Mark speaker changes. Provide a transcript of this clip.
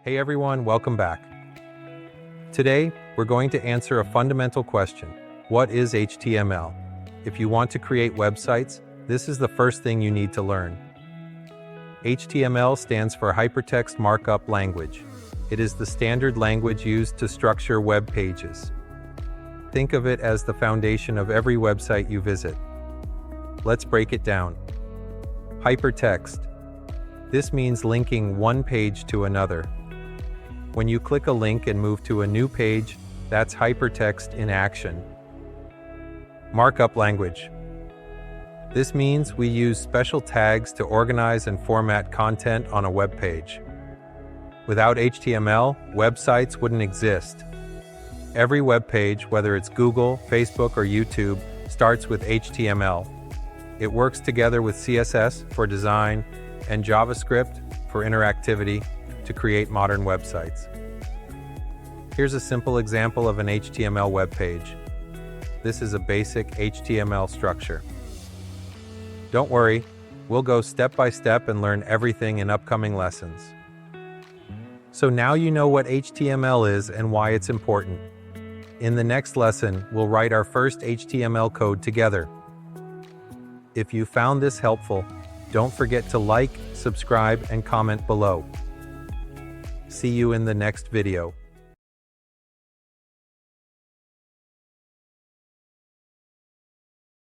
Speaker 1: Hey everyone, welcome back. Today, we're going to answer a fundamental question. What is HTML? If you want to create websites, this is the first thing you need to learn. HTML stands for HyperText Markup Language. It is the standard language used to structure web pages. Think of it as the foundation of every website you visit. Let's break it down. HyperText. This means linking one page to another. When you click a link and move to a new page, that's hypertext in action. Markup language. This means we use special tags to organize and format content on a web page. Without HTML, websites wouldn't exist. Every web page, whether it's Google, Facebook, or YouTube, starts with HTML. It works together with CSS for design and JavaScript for interactivity to create modern websites. Here's a simple example of an HTML web page. This is a basic HTML structure. Don't worry, we'll go step by step and learn everything in upcoming lessons. So now you know what HTML is and why it's important. In the next lesson, we'll write our first HTML code together. If you found this helpful, don't forget to like, subscribe, and comment below. See you in the next video.